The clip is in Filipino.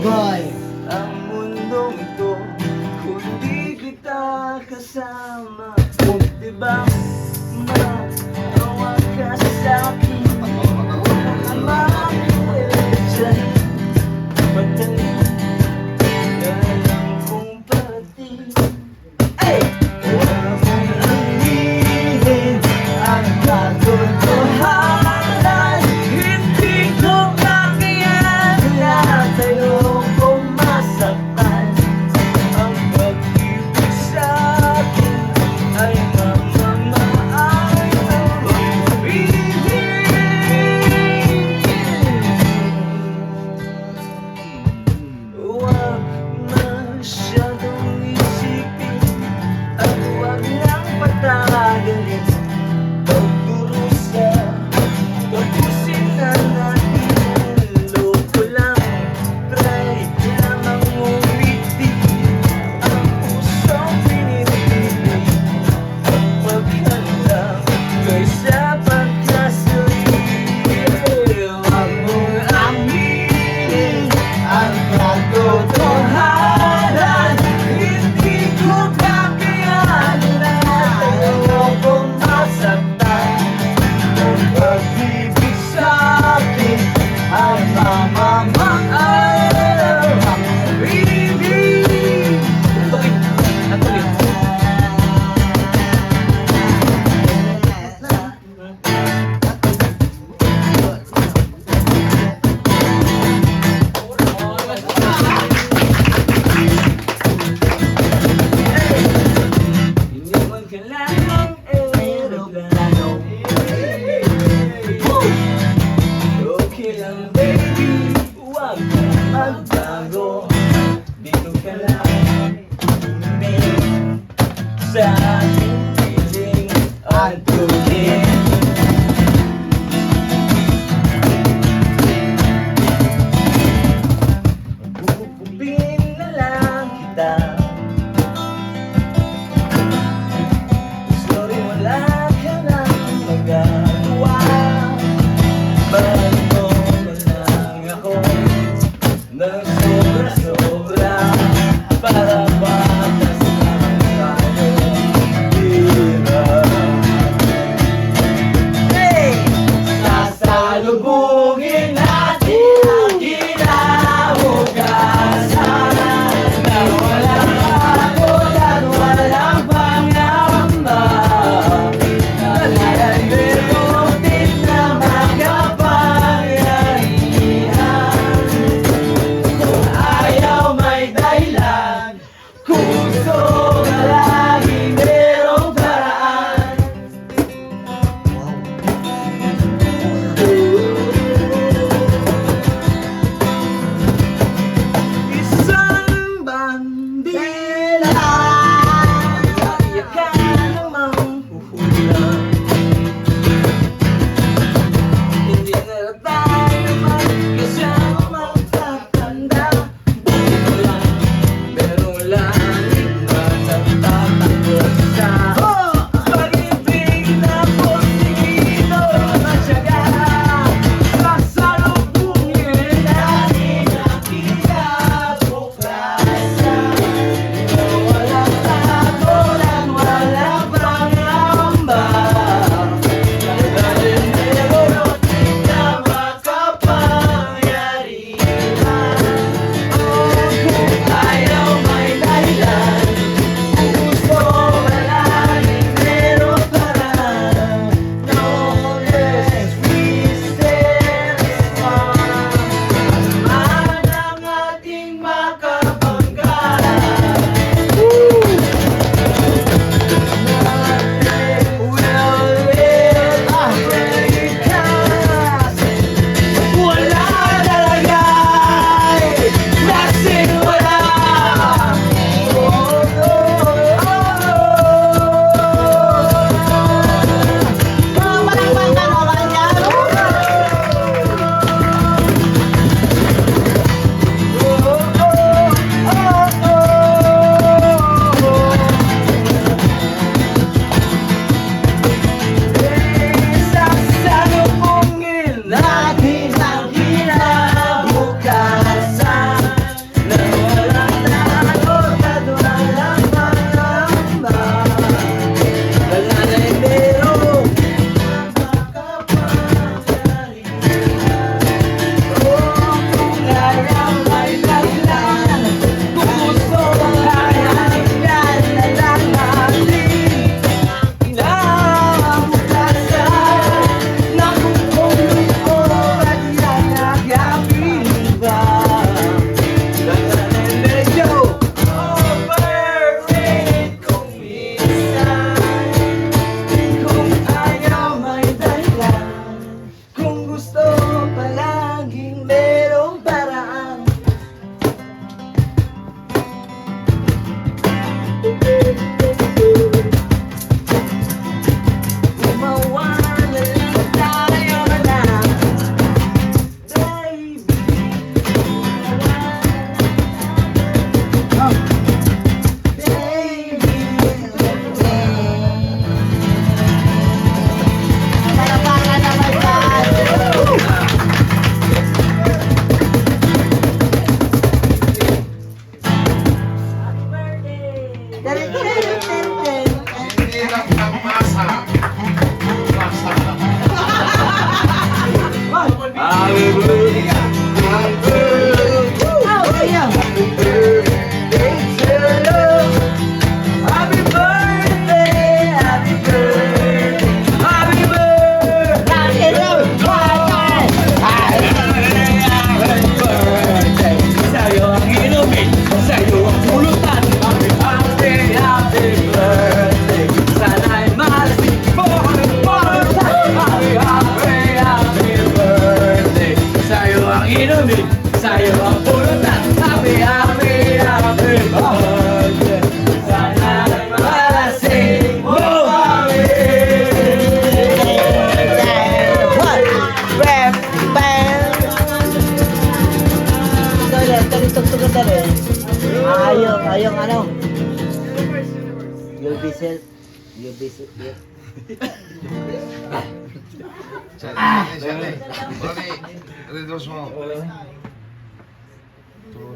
Boy! Ang mundong ito, kung di kita kasama, diba maawa ka sa akin? Makiwedyahin, madali na lang kung pati. Wala mong aminin ang katotohanan. Hindi ko kakayanan na tayo kung masaktan. Ang pag-ibig sa'kin ay mamamahal ng pag-ibig. Huwag masyadong isipin at huwag lang patagalin. Pagdurusa, tapusin na natin. Loko lang, try lamang umiti. Ang pusong pinipili ang paghandang kaysa pagkasali. Huwag mong aminin ang katotohanan. Hindi ko kakayanan na tayo kung masaktan. Ang pag-ibig sa'kin ay mamamahal ang pag-ibig. Hindi man kailangang aeroplano. Okay lang baby, huwag ka magbago. Dito ka lang tumingin sa aking piling ang tubig. Bububin na lang kita. Sorry, wala ka nang magagawa. Balik mo na lang ako ng sobra. yung tugtugan na rin. Ayong ano. You'll be self. You'll be self. Sali, sali. Mami, redos mo.